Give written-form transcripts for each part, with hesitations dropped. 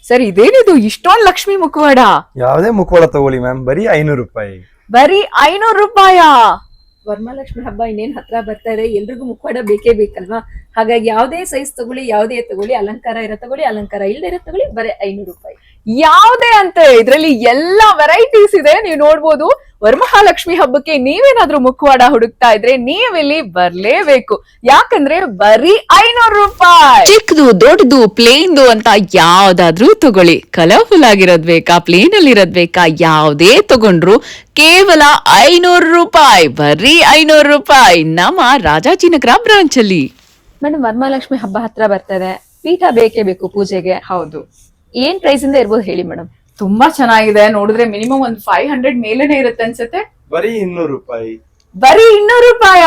Sir ಇದೇನಿದು ಇಷ್ಟೊಂದು ಲಕ್ಷ್ಮಿ ಮುಖವಾಡ? ಯಾವ್ದೇ ಮುಖವಾಡ ತಗೊಳ್ಳಿ ಮ್ಯಾಮ್, ಬರೀ 500 ರೂಪಾಯಿ. ಬರೀ 500 ರೂಪಾಯ? ವರಮಹಾಲಕ್ಷ್ಮಿ ಹಬ್ಬ ಇನ್ನೇನ್ ಹತ್ರ ಬರ್ತಾ ಇದೆ, ಎಲ್ರಿಗೂ ಮುಖವಾಡ ಬೇಕೇ ಬೇಕಲ್ವಾ? ಹಾಗಾಗಿ ಯಾವ್ದೇ ಸೈಜ್ ತಗೊಳ್ಳಿ, ಯಾವ್ದೇ ತಗೊಳ್ಳಿ, ಅಲಂಕಾರ ಇರೋ ತಗೊಳ್ಳಿ, ಅಲಂಕಾರ ಇಲ್ಲದೆ ಇರೋ ತಗೊಳ್ಳಿ, ಬರೀ 500 ರೂಪಾಯಿ. ಯಾವ್ದೇ ಅಂತೆ ಇದ್ರಲ್ಲಿ ಎಲ್ಲಾ ವೆರೈಟೀಸ್ ಇದೆ. ನೀವು ನೋಡ್ಬೋದು. ವರಮಹಾಲಕ್ಷ್ಮಿ ಹಬ್ಬಕ್ಕೆ ನೀವೇನಾದ್ರೂ ಮುಖವಾಡ ಹುಡುಕ್ತಾ ಇದ್ರೆ ನೀವಿಲ್ಲಿ ಬರ್ಲೇಬೇಕು. ಯಾಕಂದ್ರೆ ಬರೀ 500 ರೂಪಾಯಿ. ಚಿಕ್ಕದು ದೊಡ್ಡದು ಪ್ಲೇನ್ದು ಅಂತ ಯಾವ್ದಾದ್ರೂ ತಗೊಳ್ಳಿ. ಕಲರ್ಫುಲ್ ಆಗಿರೋದ್ ಬೇಕಾ, ಪ್ಲೇನ್ ಅಲ್ಲಿ ಇರೋದ್ ಬೇಕಾ, ಯಾವ್ದೇ ತಗೊಂಡ್ರು ಕೇವಲ 500 ರೂಪಾಯಿ. ಬರೀ 500 ರೂಪಾಯಿ ನಮ್ಮ ರಾಜಾಜಿನಗರ ಬ್ರಾಂಚ್ ಅಲ್ಲಿ. ಮೇಡಮ್, ವರಮಹಾಲಕ್ಷ್ಮಿ ಹಬ್ಬ ಹತ್ರ ಬರ್ತಾ ಇದೆ, ಪೀಠ ಬೇಕೇ ಬೇಕು ಪೂಜೆಗೆ. ಹೌದು. ಏನ್ ಪ್ರೈಸ್ ಇಂದ ಇರ್ಬೋದು ಹೇಳಿ ಮೇಡಮ್? ತುಂಬಾ ಚೆನ್ನಾಗಿದೆ. ನೋಡಿದ್ರೆ ಮಿನಿಮಮ್ ಒಂದು 500 ಮೇಲೇನೆ ಇರುತ್ತೆ ಅನ್ಸುತ್ತೆ. ಬರೀ 200 ರೂಪಾಯಿ. ಬರೀ 200 ರೂಪಾಯ?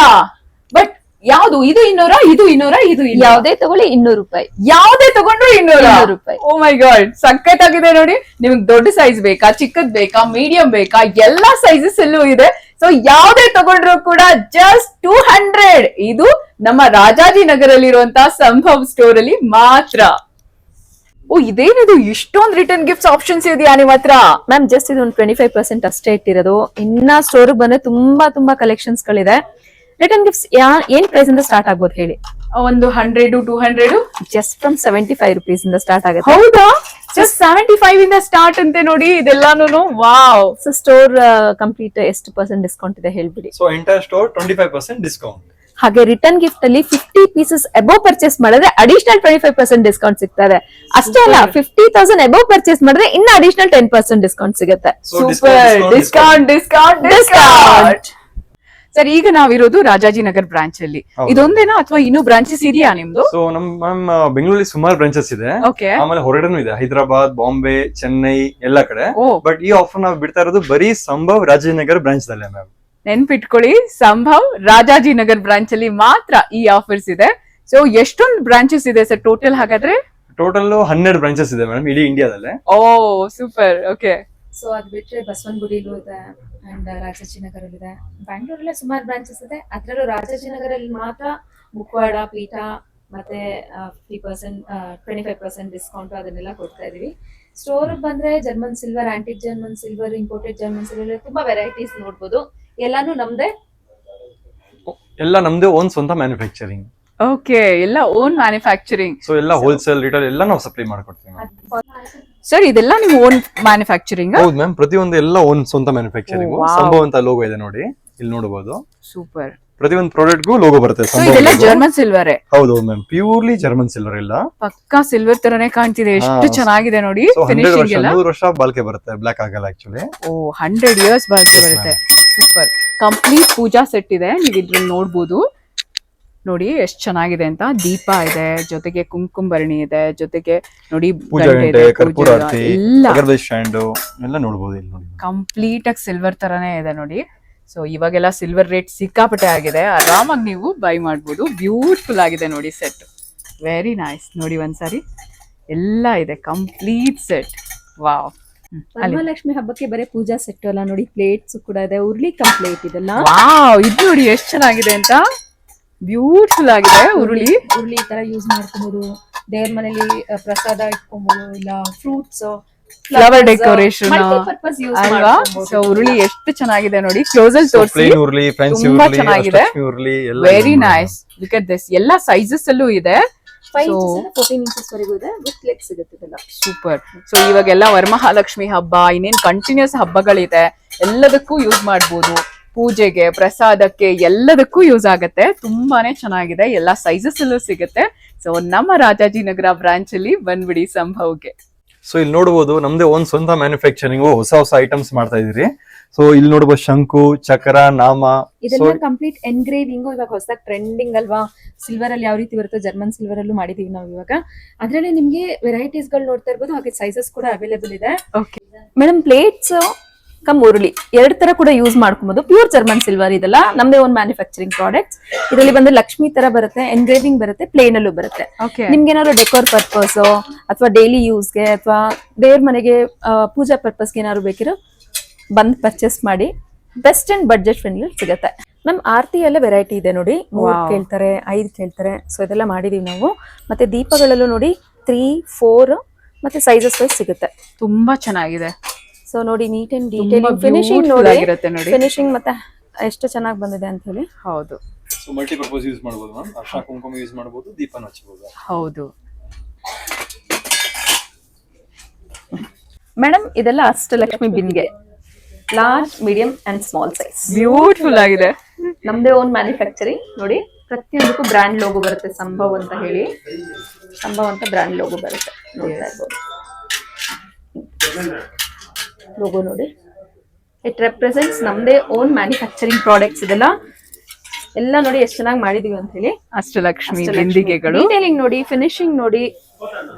ಬಟ್ ಯಾವ್ದು? ಇದು 200, ಇದು 200, ಇದು ಯಾವ್ದೇ ತಗೊಳ್ಳಿ 200 ರೂಪಾಯಿ. ಯಾವ್ದೇ ತಗೊಂಡ್ರು 200 ರೂಪಾಯಿ. ಓ ಮೈ ಗಾಡ್, ಸಖತ್ತಾಗಿದೆ ನೋಡಿ. ನಿಮ್ಗೆ ದೊಡ್ಡ ಸೈಜ್ ಬೇಕಾ, ಚಿಕ್ಕದ್ ಬೇಕಾ, ಮೀಡಿಯಂ ಬೇಕಾ, ಎಲ್ಲಾ ಸೈಜಸ್ ಅಲ್ಲೂ ಇದೆ. ಸೊ ಯಾವ್ದೇ ತಗೊಂಡ್ರು ಕೂಡ ಜಸ್ಟ್ 200. ಇದು ನಮ್ಮ ರಾಜಾಜಿನಗರಲ್ಲಿರುವಂತಹ ಸಂಭವ್ ಸ್ಟೋರ್ ಅಲ್ಲಿ ಮಾತ್ರ. ಓ, ಇದೇನಿದು ಇಷ್ಟೊಂದು ರಿಟರ್ನ್ ಗಿಫ್ಟ್ಸ್ ಆಪ್ಷನ್ಸ್ ಇದೆಯಾ ನಿಮ್ಮ ಹತ್ರ? ಮ್ಯಾಮ್, ಜಸ್ಟ್ ಇದು ಒಂದು 25% ಅಷ್ಟೇ ಇಟ್ಟಿರೋದು. ಇನ್ನ ಸ್ಟೋರ್ ಬಂದ್ರೆ ತುಂಬಾ ಕಲೆಕ್ಷನ್ಸ್ ಗಳಿದೆ. ರಿಟರ್ನ್ ಗಿಫ್ಟ್ಸ್ ಏನ್ ಪ್ರೈಸ್ ಇಂದ ಸ್ಟಾರ್ಟ್ ಆಗ್ಬೋದು ಹೇಳಿ? ಒಂದು 100, 200 ಜಸ್ಟ್ ಫ್ರಮ್ 75 rupees ಇಂದ ಸ್ಟಾರ್ಟ್ ಆಗುತ್ತೆ. ಹೌದಾ? ಜಸ್ಟ್ 75 ಇಂದ ಸ್ಟಾರ್ಟ್ ಅಂತೆ ನೋಡಿ ಇದೆಲ್ಲಾನು. ವಾವ್. ಸೊ ಸ್ಟೋರ್ ಕಂಪ್ಲೀಟ್ ಎಷ್ಟು % ಡಿಸ್ಕೌಂಟ್ ಇದೆ ಹೇಳ್ಬಿಡಿ? So entire store 25% discount. ಹಾಗೆ ರಿಟರ್ನ್ ಗಿಫ್ಟ್ ಅಲ್ಲಿ 50 ಪೀಸಸ್ ಅಬೌವ್ ಪರ್ಚೇಸ್ ಮಾಡಿದ್ರೆ ಅಡಿಷನಲ್ 25% ಡಿಸ್ಕೌಂಟ್ ಸಿಗ್ತದೆ. ಅಷ್ಟೇ ಅಲ್ಲ, 50,000 ಅಬೌವ್ ಪರ್ಚೇಸ್ ಮಾಡಿದ್ರೆ ಇನ್ನ ಅಡಿಷನಲ್ 10% ಡಿಸ್ಕೌಂಟ್ ಸಿಗುತ್ತೆ. Super discount discount discount. Sir, ಈಗ ನಾವಿರೋದು ರಾಜಾಜಿನಗರ್ ಬ್ರಾಂಚ್ ಅಲ್ಲಿ. ಇದೊಂದೇನಾ ಅಥವಾ ಇನ್ನೂ ಬ್ರಾಂಚಸ್ ಇದೆಯಾ ನಿಮ್ದು? ಸೊ ಮ್ಯಾಮ್ ಬೆಂಗಳೂರಲ್ಲಿ ಸುಮಾರು ಬ್ರಾಂಚಸ್ ಇದೆ. ಆಮೇಲೆ ಹೊರಗಡೆನೂ ಇದೆ, ಹೈದರಾಬಾದ್, ಬಾಂಬೆ, ಚೆನ್ನೈ ಎಲ್ಲಾ ಕಡೆ. ಬಟ್ ಈ ಆಫರ್ ನಾವು ಬಿಡ್ತಾ ಇರೋದು ಬರೀ ಸಂಭವ್ ರಾಜಾಜಿನಗರ್ ಬ್ರಾಂಚ್ ದಲ್ಲೇ ಮ್ಯಾಮ್. ನೆನ್ಪಿಟ್ಕೊಳ್ಳಿ, ಸಂಭವ್ ರಾಜಾಜಿನಗರ್ ಬ್ರಾಂಚ್ ಅಲ್ಲಿ ಮಾತ್ರ ಈ ಆಫರ್ಸ್ ಇದೆ. ಸೊ ಎಷ್ಟೊಂದು ಬ್ರಾಂಚಸ್ ಇದೆ ಸರ್ ಟೋಟಲ್? ಹಾಗಾದ್ರೆ ಟೋಟಲ್ 12 ಬ್ರಾಂಚಸ್ ಇದೆ ಮೇಡಮ್ ಇಡೀ ಇಂಡಿಯಾದಲ್ಲೇ. ಓ ಸೂಪರ್. ಓಕೆ. ಸೊ ಅದ್ ಬಿಟ್ರೆ ಬಸವನಗುಡಿಲೂ ಇದೆ ಅಂಡ್ ರಾಜಾಜಿನಗರಲ್ಲಿ ಇದೆ. ಬ್ಯಾಂಗ್ಳೂರಲ್ಲೇ ಸುಮಾರು ಬ್ರಾಂಚಸ್ ಇದೆ. ಅದ್ರಲ್ಲೂ ರಾಜಾಜಿನಗರಲ್ಲಿ ಮಾತ್ರ ಮುಖವಾಡ, ಪೀಠ ಮತ್ತೆ 50%, 25% ಡಿಸ್ಕೌಂಟ್ ಅದನ್ನೆಲ್ಲ ಕೊಡ್ತಾ ಇದೀವಿ. ಸ್ಟೋರ್ ಬಂದ್ರೆ German silver, antique German silver, imported German silver ತುಂಬಾ ವೆರೈಟೀಸ್ ನೋಡ್ಬೋದು. ಎಲ್ಲಾನು ನಮ್ದೇ ಓನ್ ಸ್ವಂತ ಮ್ಯಾನುಫ್ಯಾಕ್ಚರಿಂಗ್. ಓಕೆ, ಎಲ್ಲ ಓನ್ ಮ್ಯಾನುಫ್ಯಾಕ್ಚರಿಂಗ್. ಸೊ ಎಲ್ಲ ಹೋಲ್ಸೇಲ್, ರಿಟೇಲ್ ಎಲ್ಲ ನಾವು ಸಪ್ಲೈ ಮಾಡ್ಕೊಡ್ತೀವಿ. ಸರ್ ಇದೆಲ್ಲ ನೀವು ಓನ್ ಮ್ಯಾನುಫ್ಯಾಕ್ಚರಿಂಗ್? ಹೌದು ಮ್ಯಾಮ್, ಪ್ರತಿಯೊಂದು ಎಲ್ಲ ಓನ್ ಸ್ವಂತ ಮ್ಯಾನುಫ್ಯಾಕ್ಚರಿಂಗ್. ಸಂಭವ್ ಅಂತ ಲೋಗೋ ಇದೆ ನೋಡಿ, ಇಲ್ಲಿ ನೋಡಬಹುದು. ಸೂಪರ್. ಪ್ರತಿಯೊಂದು ಪ್ರಾಡಕ್ಟ್ ಗೂ ಲೋಗೋ ಬರುತ್ತೆ. ಇದೆಲ್ಲ ಜರ್ಮನ್ ಸಿಲ್ವರ್? ಹೌದು ಮ್ಯಾಮ್, ಪ್ಯೂರ್ಲಿ ಜರ್ಮನ್ ಸಿಲ್ವರ್. ಇಲ್ಲ ಪಕ್ಕಾ ಸಿಲ್ವರ್ ತರನೇ ಕಾಣ್ತಿದೆ. ಎಷ್ಟು ಚೆನ್ನಾಗಿದೆ ನೋಡಿ. ಫಿನಿಶಿಂಗ್ ಎಲ್ಲ 100 ವರ್ಷ ಬಾಳ್ಕೆ ಬರುತ್ತೆ, ಬ್ಲಾಕ್ ಆಗಲ್ಲ ಆಕ್ಚುಲಿ. ಓ, 100 ಇಯರ್ಸ್ ಬಾಳ್ಕೆ ಬರುತ್ತೆ. ಸೂಪರ್. ಕಂಪ್ಲೀಟ್ ಪೂಜಾ ಸೆಟ್ ಇದೆ, ನೀವು ಇದ್ರಲ್ಲಿ ನೋಡ್ಬೋದು. ನೋಡಿ ಎಷ್ಟು ಚೆನ್ನಾಗಿದೆ ಅಂತ. ದೀಪ ಇದೆ, ಜೊತೆಗೆ ಕುಂಕುಂಬರಣಿ ಇದೆ, ಜೊತೆಗೆ ನೋಡಿ ಎಲ್ಲ ನೋಡಬಹುದು. ಕಂಪ್ಲೀಟ್ ಆಗಿ ಸಿಲ್ವರ್ ತರಾನೇ ಇದೆ ನೋಡಿ. ಸೊ ಇವಾಗೆಲ್ಲ ಸಿಲ್ವರ್ ರೇಟ್ ಸಿಕ್ಕಾಪಟ್ಟೆ ಆಗಿದೆ, ಆರಾಮಾಗಿ ನೀವು ಬೈ ಮಾಡ್ಬೋದು. ಬ್ಯೂಟಿಫುಲ್ ಆಗಿದೆ ನೋಡಿ ಸೆಟ್, ವೆರಿ ನೈಸ್. ನೋಡಿ ಒಂದ್ಸಾರಿ ಎಲ್ಲ ಇದೆ, ಕಂಪ್ಲೀಟ್ ಸೆಟ್. ವಾವ್. ವರಮಹಾಲಕ್ಷ್ಮಿ ಹಬ್ಬಕ್ಕೆ ಬರೀ ಪೂಜಾ ಸೆಟ್ ಅಲ್ಲ ನೋಡಿ, ಪ್ಲೇಟ್ಸ್ ಕೂಡ ಇದೆ, ಉರ್ಲಿ ಕಂಪ್ಲೇಟ್ ಇದೆಲ್ಲ. ವಾವ್, ಇದು ನೋಡಿ ಎಷ್ಟು ಚೆನ್ನಾಗಿದೆ ಅಂತ. ಬ್ಯೂಟಿಫುಲ್ ಆಗಿದೆ. ಉರುಳಿ ಈ ತರ ಯೂಸ್ ಮಾಡ್ಕೊಬಹುದು. ದೇವ್ರ ಮನೇಲಿ ಪ್ರಸಾದ ಇಟ್ಕೊಬಹುದು, ಇಲ್ಲ ಫ್ರೂಟ್ಸ್, ಫ್ಲವರ್ ಡೆಕೋರೇಷನ್ ಅಲ್ವಾ. ಸೊ ಉರುಳಿ ಎಷ್ಟು ಚೆನ್ನಾಗಿದೆ ನೋಡಿ, ಕ್ಲೋಸ್ ಅಲ್ಲಿ ತೋರಿಸಿ. ತುಂಬಾ ಚೆನ್ನಾಗಿದೆ, very nice. Look at this. ಎಲ್ಲಾ ಸೈಜಸ್ ಅಲ್ಲೂ ಇದೆ. 14 inches ವರೆಗೂ ಇದೆ, ವಿತ್ ಲೆಗ್ ಸಿಗುತ್ತೆ ಇದೆಲ್ಲ. ಸೂಪರ್. ಸೊ ಇವಾಗೆಲ್ಲ ವರಮಹಾಲಕ್ಷ್ಮಿ ಹಬ್ಬ, ಇನ್ನೇನ್ ಕಂಟಿನ್ಯೂಸ್ ಹಬ್ಬಗಳಿದೆ, ಎಲ್ಲದಕ್ಕೂ ಯೂಸ್ ಮಾಡ್ಬೋದು. ಪೂಜೆಗೆ, ಪ್ರಸಾದಕ್ಕೆ, ಎಲ್ಲದಕ್ಕೂ ಯೂಸ್ ಆಗತ್ತೆ. ತುಂಬಾನೇ ಚೆನ್ನಾಗಿದೆ, ಎಲ್ಲಾ ಸೈಜಸ್ ಅಲ್ಲೂ ಸಿಗುತ್ತೆ. ಸೊ ನಮ್ಮ ರಾಜಾಜಿನಗರ ಬ್ರಾಂಚ್ ಅಲ್ಲಿ ಬಂದ್ಬಿಡಿ ಸಂಭವ್ಗೆ. ಸೊ ಇಲ್ಲಿ ನೋಡಬಹುದು, ನಮ್ದೇ ಓನ್ ಸ್ವಂತ ಮ್ಯಾನುಫ್ಯಾಕ್ಚರಿಂಗ್, ಹೊಸ ಐಟಮ್ಸ್ ಮಾಡ್ತಾ ಇದೀರಿ. ಸೊ ಇಲ್ಲಿ ನೋಡಬಹುದು, ಶಂಕು, ಚಕ್ರ, ನಾಮ, ಇದೆಲ್ಲ ಕಂಪ್ಲೀಟ್ ಎನ್ಗ್ರೇವಿಂಗ್. ಇವಾಗ ಹೊಸದಾಗಿ ಟ್ರೆಂಡಿಂಗ್ ಅಲ್ವಾ, ಸಿಲ್ವರ್ ಅಲ್ಲಿ ಯಾವ ರೀತಿ ಬರುತ್ತೆ, ಜರ್ಮನ್ ಸಿಲ್ವರ್ ಅಲ್ಲೂ ಮಾಡಿದೀವಿ ನಾವು ಇವಾಗ. ಅದ್ರಲ್ಲಿ ನಿಮ್ಗೆ ವೆರೈಟೀಸ್ ಗಳು ನೋಡ್ತಾ ಇರ್ಬೋದು, ಹಾಗೆ ಸೈಜಸ್ ಕೂಡ ಅವೈಲೇಬಲ್ ಇದೆ. ಮೇಡಮ್, ಪ್ಲೇಟ್ಸ್ ಕಮ್ ಉರುಳಿ 2 ತರ ಕೂಡ ಯೂಸ್ ಮಾಡ್ಕೊಬಹುದು. ಪ್ಯೂರ್ ಜರ್ಮನ್ ಸಿಲ್ವರ್ ಇದೆಲ್ಲ ನಮ್ದೇ ಓನ್ ಮ್ಯಾನುಫ್ಯಾಕ್ಚರಿಂಗ್ ಪ್ರಾಡಕ್ಟ್ಸ್. ಇದರಲ್ಲಿ ಬಂದು ಲಕ್ಷ್ಮಿ ತರ ಬರುತ್ತೆ, ಎನ್ಗ್ರೇವಿಂಗ್ ಬರುತ್ತೆ, ಪ್ಲೇನ್ ಅಲ್ಲೂ ಬರುತ್ತೆ. ನಿಮ್ಗೆ ಏನಾದ್ರು ಡೆಕೋರ್ ಪರ್ಪಸ್ ಅಥವಾ ಡೈಲಿ ಯೂಸ್ಗೆ ಅಥವಾ ದೇವ್ರ ಮನೆಗೆ ಪೂಜಾ ಪರ್ಪಸ್ಗೆ ಏನಾದ್ರು ಬೇಕಿರೋ ಬಂದ್ ಪರ್ಚೇಸ್ ಮಾಡಿ. ಬೆಸ್ಟ್ ಅಂಡ್ ಬಡ್ಜೆಟ್ ಫ್ರೆಂಡ್ಲಿ ಸಿಗುತ್ತೆ. ನಮ್ ಆರತಿ ಎಲ್ಲ ವೆರೈಟಿ ಇದೆ ನೋಡಿ, 3 ಕೇಳ್ತಾರೆ, 5 ಕೇಳ್ತಾರೆ. ಸೊ ಇದೆಲ್ಲ ಮಾಡಿದೀವಿ ನಾವು. ಮತ್ತೆ ದೀಪಗಳಲ್ಲೂ ನೋಡಿ 3, 4 ಮತ್ತೆ ಸೈಜಸ್ ವೈಸ್ ಸಿಗುತ್ತೆ. ತುಂಬಾ ಚೆನ್ನಾಗಿದೆ. ಸೊ ನೋಡಿ, ನೀಟ್ ಅಂಡ್ ತುಂಬಾ ಡೀಟೇಲಿಂಗ್, ಫಿನಿಶಿಂಗ್ beautiful ನೋಡಿ, ಆಗಿರುತ್ತೆ ನೋಡಿ. ಫಿನಿಶಿಂಗ್ ಮತ್ತೆ ಎಷ್ಟು ಚೆನ್ನಾಗಿ ಬಂದಿದೆ ಅಂತ ಹೇಳಿ. ಹೌದು ಸೊ ಮಲ್ಟಿಪರ್ಪಸ್ ಯೂಸ್ ಮಾಡಬಹುದು ಮ್ಯಾಮ್. ಅರ್ಶಿನ ಕುಂಕುಮ ಯೂಸ್ ಮಾಡಬಹುದು, ದೀಪನ ಹಚ್ಚಬಹುದು. ಹೌದು ಮೇಡಮ್ ಇದೆಲ್ಲ ಅಷ್ಟಲಕ್ಷ್ಮಿ ಬಿನ್ಗೆ, large, medium and small size. Beautiful ಆಗಿದೆ. ನಮ್ದೇ ಓನ್ ಮ್ಯಾನುಫ್ಯಾಕ್ಚರಿಂಗ್ ನೋಡಿ. ಪ್ರತಿಯೊಂದಕ್ಕೂ ಬ್ರ್ಯಾಂಡ್ ಲೋಗೋ ಬರುತ್ತೆ, ಸಂಭವ್ ಅಂತ ಹೇಳಿ. ಸಂಭವ್ ಅಂತ ಬ್ರ್ಯಾಂಡ್ ಲೋಗೋ ಬರುತ್ತೆ, ನೋಡ್ತಾ ಇರ್ಬೋದು. ಲೋಗೋ ನೋಡಿ, ಇಟ್ ರೆಪ್ರೆಸೆಂಟ್ಸ್ ನಮ್ದೇ ಓನ್ ಮ್ಯಾನುಫ್ಯಾಕ್ಚರಿಂಗ್ ಪ್ರಾಡಕ್ಟ್ಸ್. ಇದೆಲ್ಲ ಎಲ್ಲ ನೋಡಿ ಎಷ್ಟು ಚೆನ್ನಾಗಿ ಮಾಡಿದೀವಿ ಅಂತ ಹೇಳಿ. ಅಷ್ಟಲಕ್ಷ್ಮಿ ಬಿಂದಿಗೆಗಳು, ಡೀಟೇಲಿಂಗ್ ನೋಡಿ, ಫಿನಿಶಿಂಗ್ ನೋಡಿ,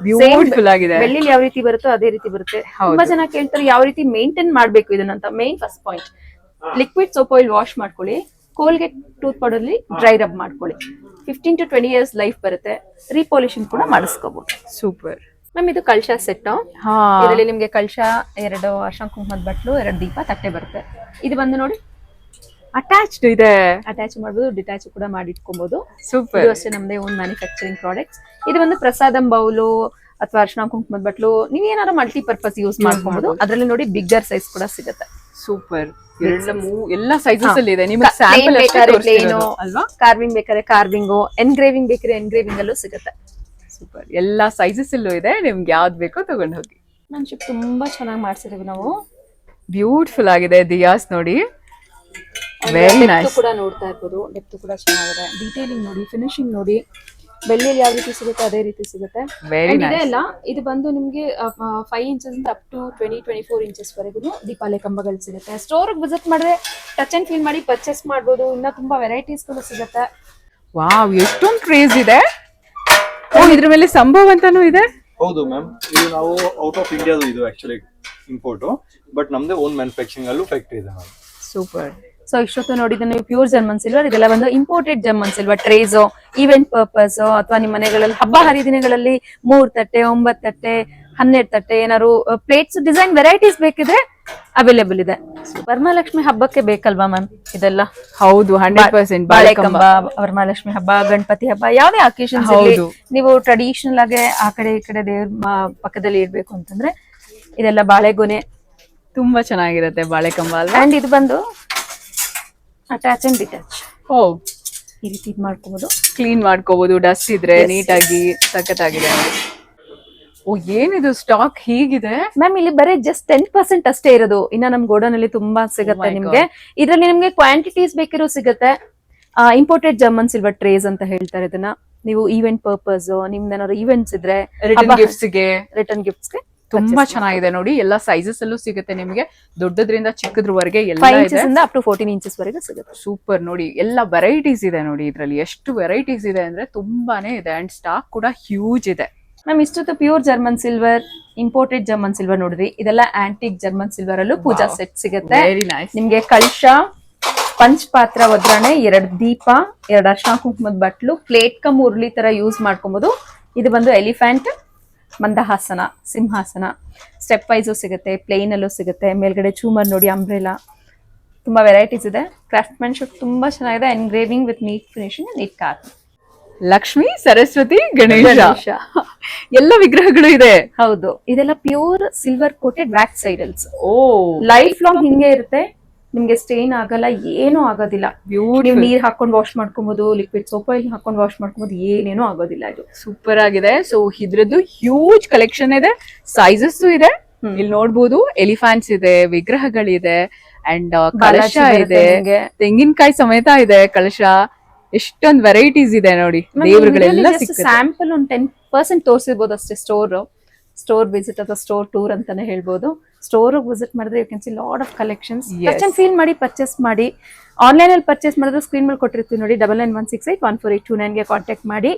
ಬ್ಯೂಟಿಫುಲ್ ಆಗಿದೆ. ಬೆಳ್ಳಿಲಿ ಯಾವ ರೀತಿ ಬರುತ್ತೋ ಅದೇ ರೀತಿ ಬರುತ್ತೆ. ತುಂಬಾ ಜನ ಕೇಳ್ತಾರೆ ಯಾವ ರೀತಿ ಮೇಂಟೈನ್ ಮಾಡ್ಬೇಕು ಇದನ್ನಂತ. Main first point, liquid soap oil wash ಮಾಡ್ಕೊಳ್ಳಿ, ಕೋಲ್ಗೇಟ್ ಟೂತ್ ಪೌಡರ್ ಅಲ್ಲಿ ಡ್ರೈ ರಬ್ ಮಾಡ್ಕೊಳ್ಳಿ. 15 to 20 years ಲೈಫ್ ಬರುತ್ತೆ. ರೀಪಾಲಿಶಿಂಗ್ ಕೂಡ ಮಾಡಿಸ್ಕೋಬಹುದು. ಸೂಪರ್ ಮ್ಯಾಮ್ ಇದು ಕಳಶ ಸೆಟ್. ಇದರಲ್ಲಿ ನಿಮ್ಗೆ ಕಳಶ, 2 ಅರ್ಶಿನ ಕುಂಕುಮದ ಬಟ್ಲು, 2 ದೀಪ, ತಟ್ಟೆ ಬರುತ್ತೆ. ಇದು ಬಂದು ನೋಡಿ ಅಟ್ಯಾಚ್ಡ್ ಇದೆ. ಅಟ್ಯಾಚ್ ಮಾಡಬಹುದು, ಡಿಟ್ಯಾಚ್ ಕೂಡ ಮಾಡಿ ಇಟ್ಕೊಬಹುದು. ಸೂಪರ್. ಇದು ಅಷ್ಟೇ ನಮ್ದೇ ಓನ್ ಮ್ಯಾನುಫ್ಯಾಕ್ಚರಿಂಗ್ ಪ್ರಾಡಕ್ಟ್ಸ್. ಇದು ಒಂದು ಪ್ರಸಾದಂ ಬೌಲು ಅಥವಾ ಅರ್ಶಿನ ಕುಂಕುಮದ ಬಟ್ಲು, ನೀವ್ ಏನಾದ್ರು ಮಲ್ಟಿಪರ್ಪಸ್ ಯೂಸ್ ಮಾಡ್ಕೊಬಹುದು. ಅದರಲ್ಲಿ ನೋಡಿ ಬಿಗ್ಗರ್ ಸೈಜ್ ಕೂಡ ಸಿಗುತ್ತೆ. ಸೂಪರ್. ಎಲ್ಲ ಸೈಜಸ್ ಅಲ್ಲಿ ಇದೆ. ನಿಮಗೆ ಸ್ಯಾಂಪಲ್ ಅಲ್ವಾ? ಕಾರ್ವಿಂಗ್ ಬೇಕಾದ್ರೆ ಕಾರ್ವಿಂಗು, ಎನ್ಗ್ರೇವಿಂಗ್ ಬೇಕಾದ್ರೆ ಎನ್ಗ್ರೇವಿಂಗ್ ಅಲ್ಲೂ ಸಿಗುತ್ತೆ. ಸೂಪರ್. ಎಲ್ಲಾ ಸೈಜಸ್ ಅಲ್ಲೂ ಇದೆ, ನಿಮ್ಗೆ ಯಾವ್ದು ಬೇಕೋ ತಗೊಂಡು ಹೋಗಿ. ಮ್ಯಾನ್ಶಿಪ್ ತುಂಬಾ ಚೆನ್ನಾಗಿ ಮಾಡ್ಸಿದೀವಿ ನಾವು. ಬ್ಯೂಟಿಫುಲ್ ಆಗಿದೆ ದಿಯಾಸ್ ನೋಡಿ. Very nice. ಕೂಡ ನೋಡ್ತಾ ಇರ್ಬೋದು, ಡೆಪ್ತ್ ಕೂಡ ಚೆನ್ನಾಗಿದೆ. ಡೀಟೇಲಿಂಗ್ ನೋಡಿ, ಫಿನಿಶಿಂಗ್ ನೋಡಿ, ಬೆಳ್ಳಿಯಲ್ಲಿ ಯಾವ ರೀತಿ ಸಿಗುತ್ತೆ ಅದೇ ರೀತಿ ಸಿಗುತ್ತೆ. ವೆರಿ ಇದೆ ನೈಸ್. ಅಲ್ಲ, ಇದು ಬಂದು ನಿಮ್ಗೆ 5 inches ಇಂದ ಅಪ್ ಟು 24 inches ವರೆಗೂ ದೀಪಾಲೆ ಕಂಬಗಳು ಸಿಗುತ್ತೆ. ಸ್ಟೋರ್ ವಿಸಿಟ್ ಮಾಡಿದ್ರೆ ಟಚ್ ಅಂಡ್ ಫೀಲ್ ಮಾಡಿ ಪರ್ಚೇಸ್ ಮಾಡಬಹುದು. ಇನ್ನ ತುಂಬಾ ವೆರೈಟೀಸ್ ಗಳು ಸಿಗುತ್ತೆ. ವಾವ್, ಎಷ್ಟೊಂದು ಕ್ರೇಜ್ ಇದೆ. ಓ, ಇದ್ರ ಮೇಲೆ ಸಂಭವ್ ಅಂತಾನೂ ಇದೆ. ಹೌದು ಮ್ಯಾಮ್, ಇದು ನಾವು ಔಟ್ ಆಫ್ ಇಂಡಿಯಾದು ಇದು ಆಕ್ಚುಲಿ ಇಂಪೋರ್ಟ್, ಬಟ್ ನಮ್ದೇ ಓನ್ ಮ್ಯಾನುಫ್ಯಾಕ್ಚರಿಂಗ್ ಅಲ್ಲೂ ಫ್ಯಾಕ್ಟರಿ ಇದೆ ಮ್ಯಾಮ್. ಸೂಪರ್. ಸೊ ಇಷ್ಟೊತ್ತು ನೋಡಿದ್ರೆ ನೀವು ಪ್ಯೂರ್ ಜರ್ಮನ್ ಸಿಲ್ವರ್, ಇದೆಲ್ಲ ಒಂದು ಇಂಪೋರ್ಟೆಡ್ ಜರ್ಮನ್ ಸಿಲ್ವರ್. ಟ್ರೇಸೋ, ಈವೆಂಟ್ ಪರ್ಪಸ್ ಅಥವಾ ನಿಮ್ಮ ಮನೆಗಳಲ್ಲಿ ಹಬ್ಬ ಹರಿದಿನಗಳಲ್ಲಿ 3 ತಟ್ಟೆ, 9 ತಟ್ಟೆ, 12 ತಟ್ಟೆ, ಏನಾದ್ರು ಪ್ಲೇಟ್ಸ್ ಡಿಸೈನ್ ವೆರೈಟೀಸ್ ಬೇಕಿದ್ರೆ ಅವೈಲೇಬಲ್ ಇದೆ. ವರಮಹಾಲಕ್ಷ್ಮಿ ಹಬ್ಬಕ್ಕೆ ಬೇಕಲ್ವಾ ಮ್ಯಾಮ್ ಇದೆಲ್ಲ? ಹೌದು, 100% ಬಾಳೆಕಂಬ, ವರಮಹಾಲಕ್ಷ್ಮಿ ಹಬ್ಬ, ಗಣಪತಿ ಹಬ್ಬ, ಯಾವುದೇ ಅಕೇಶನ್ಸ್ ನೀವು ಟ್ರೆಡಿಷನಲ್ ಆಗಿ ಆ ಕಡೆ ಈ ಕಡೆ ದೇವ್ರ ಪಕ್ಕದಲ್ಲಿ ಇಡ್ಬೇಕು ಅಂತಂದ್ರೆ ಇದೆಲ್ಲ ಬಾಳೆಗೊನೆ ತುಂಬಾ ಚೆನ್ನಾಗಿರುತ್ತೆ. ಬಾಳೆಕಂಬ ಅಲ್ವಾ? ಅಂಡ್ ಇದು ಬಂದು ಅಟ್ಯಾಚ್ ಅಂಡ್ ಡಿಟ್ಯಾಚ್. ಓ, ಈ ರೀತಿ ಇದು ಮಾಡ್ಕೋಬಹುದು, ಕ್ಲೀನ್ ಮಾಡ್ಕೋಬಹುದು. ಡಸ್ಟ್ ಇದ್ರೆ ನೀಟಾಗಿ ಸಖತ್ತಾಗಿದೆ. ಓ, ಏನಿದು ಸ್ಟಾಕ್ ಹೀಗಿದೆ ಮ್ಯಾಮ್? ಇಲ್ಲಿ ಬರೀ ಜಸ್ಟ್ 10% ಅಷ್ಟೇ ಇರೋದು. ಇನ್ನ ನಮ್ ಗೋಡನ್ ಅಲ್ಲಿ ತುಂಬಾ ಸಿಗುತ್ತೆ ನಿಮ್ಗೆ. ಇದ್ರಲ್ಲಿ ನಿಮ್ಗೆ ಕ್ವಾಂಟಿಟೀಸ್ ಬೇಕಿರೋ ಸಿಗುತ್ತೆ. ಇಂಪೋರ್ಟೆಡ್ ಜರ್ಮನ್ ಸಿಲ್ವರ್ ಟ್ರೇಸ್ ಅಂತ ಹೇಳ್ತಾರೆ ಇದನ್ನ. ನೀವು ಈವೆಂಟ್ ಪರ್ಪಸ್, ನಿಮ್ದು ಏನಾದ್ರು ಈವೆಂಟ್ಸ್ ಇದ್ರೆ ರಿಟರ್ನ್ ಗಿಫ್ಟ್ಸ್ಗೆ ತುಂಬಾ ಚೆನ್ನಾಗಿದೆ ನೋಡಿ. ಎಲ್ಲಾ ಸೈಜಸ್ ಅಲ್ಲೂ ಸಿಗುತ್ತೆ ನಿಮಗೆ, ದೊಡ್ಡದ್ರಿಂದ ಚಿಕ್ಕದ್ರವರೆಗೆ ಎಲ್ಲ 5 inches ಇಂದ ಅಪ್ ಟು 14 inches ವರೆಗೂ ಸಿಗುತ್ತೆ. ಸೂಪರ್. ನೋಡಿ ಎಲ್ಲ ವೆರೈಟೀಸ್ ಇದೆ ನೋಡಿ. ಇದ್ರಲ್ಲಿ ಎಷ್ಟು ವೆರೈಟೀಸ್ ಇದೆ ಅಂದ್ರೆ ತುಂಬಾನೇ ಇದೆ. ಅಂಡ್ ಸ್ಟಾಕ್ ಕೂಡ ಹ್ಯೂಜ್ ಇದೆ. ಮ್ಯಾಮ್ ಇಷ್ಟೊತ್ತು pure German silver, imported German silver ನೋಡಿದ್ರಿ. ಇದೆಲ್ಲ ಆಂಟಿಕ್ ಜರ್ಮನ್ ಸಿಲ್ವರ್ ಅಲ್ಲೂ ಪೂಜಾ ಸೆಟ್ ಸಿಗುತ್ತೆ. Very nice. ನಿಮ್ಗೆ ಕಳಶ, ಪಂಚಪಾತ್ರ ಒದ್ರಾಣೆ, 2 ದೀಪ, 2 ಅರ್ಶಿನ ಕುಂಕುಮದ ಬಟ್ಲು, ಪ್ಲೇಟ್ ಕಮ್ ಉರ್ಲಿ ತರ ಯೂಸ್ ಮಾಡ್ಕೊಬಹುದು. ಇದು ಬಂದು ಎಲಿಫೆಂಟ್, ಮಂದಹಾಸನ, ಸಿಂಹಾಸನ, ಸ್ಟೆಪ್ ವೈಸು ಸಿಗುತ್ತೆ, ಪ್ಲೇನ್ ಅಲ್ಲೂ ಸಿಗುತ್ತೆ. ಮೇಲ್ಗಡೆ ಚೂಮರ್ ನೋಡಿ, ಅಂಬ್ರೆಲಾ, ತುಂಬಾ ವೆರೈಟೀಸ್ ಇದೆ. ಕ್ರಾಫ್ಟ್ಮನ್ಶಿಪ್ ತುಂಬಾ ಚೆನ್ನಾಗಿದೆ. Engraving with neat finishing, neat carving. Lakshmi, Saraswati, Ganesha ಎಲ್ಲ ವಿಗ್ರಹಗಳು ಇದೆ. ಹೌದು, ಇದೆಲ್ಲ pure silver coated wax idols. ಓ, ಲೈಫ್ ಲಾಂಗ್ ಹಿಂಗೆ ಇರುತ್ತೆ, ನಿಮ್ಗೆ ಸ್ಟೇನ್ ಆಗಲ್ಲ, ಏನೂ ಆಗೋದಿಲ್ಲ. ನೀವು ನೀರ್ ಹಾಕೊಂಡು ವಾಶ್ ಮಾಡ್ಕೊಬಹುದು, ಲಿಕ್ವಿಡ್ ಸೋಪ್ ಆಯಿಲ್ ಹಾಕೊಂಡು ವಾಶ್ ಮಾಡ್ಕೊಬಹುದು, ಏನೇನೂ ಆಗೋದಿಲ್ಲ. ಇದು ಸೂಪರ್ ಆಗಿದೆ. ಸೊ ಇದ್ರದ್ದು ಹ್ಯೂಜ್ ಕಲೆಕ್ಷನ್ ಇದೆ, ಸೈಜಸ್ ಇದೆ. ಇಲ್ಲಿ ನೋಡ್ಬೋದು, ಎಲಿಫೆಂಟ್ಸ್ ಇದೆ, ವಿಗ್ರಹಗಳಿದೆ, ಅಂಡ್ ಕಳಶ ಇದೆ, ತೆಂಗಿನಕಾಯಿ ಸಮೇತ ಇದೆ ಕಳಶ. ಎಷ್ಟೊಂದು ವೆರೈಟೀಸ್ ಇದೆ ನೋಡಿ. ದೇವರುಗಳೆಲ್ಲ ಸಿಗ್ತದೆ. ಸ್ಯಾಂಪಲ್ ಒಂದು 10% ತೋರಿಸಿರ್ಬೋದು ಅಷ್ಟೇ. ಸ್ಟೋರ್ ವಿಸಿಟ್ ಅಥವಾ ಸ್ಟೋರ್ ಟೂರ್ ಅಂತಾನೆ ಹೇಳ್ಬೋದು. ಸ್ಟೋರ್ ವಿಸಿಟ್ ಮಾಡಿದ್ರೆ you can see lot of collections. Touch and feel ಮಾಡಿ ಪರ್ಚೇಸ್ ಮಾಡಿ. ಆನ್ಲೈನ್ ಅಲ್ಲಿ ಪರ್ಚೇಸ್ ಮಾಡಿದ್ರೆ ಸ್ಕ್ರೀನ್ ಮೇಲೆ ಕೊಟ್ಟಿರ್ತೀವಿ ನೋಡಿ, 9916814829 ಕಾಂಟ್ಯಾಕ್ಟ್ ಮಾಡಿ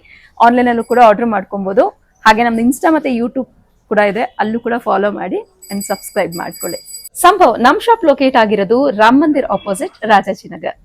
ಆನ್ಲೈನ್ ಅಲ್ಲೂ ಕೂಡ ಆರ್ಡರ್ ಮಾಡ್ಕೊಬಹುದು. ಹಾಗೆ ನಮ್ದು ಇನ್ಸ್ಟಾ ಮತ್ತೆ ಯೂಟ್ಯೂಬ್ ಕೂಡ ಇದೆ, ಅಲ್ಲೂ ಕೂಡ ಫಾಲೋ ಮಾಡಿ ಅಂಡ್ ಸಬ್ಸ್ಕ್ರೈಬ್ ಮಾಡ್ಕೊಳ್ಳಿ. ಸಂಭವ್ ನಮ್ ಶಾಪ್ ಲೊಕೇಟ್ ಆಗಿರೋದು ರಾಮ್ ಮಂದಿರ್ ಆಪೋಸಿಟ್, ರಾಜಾಜಿನಗರ್.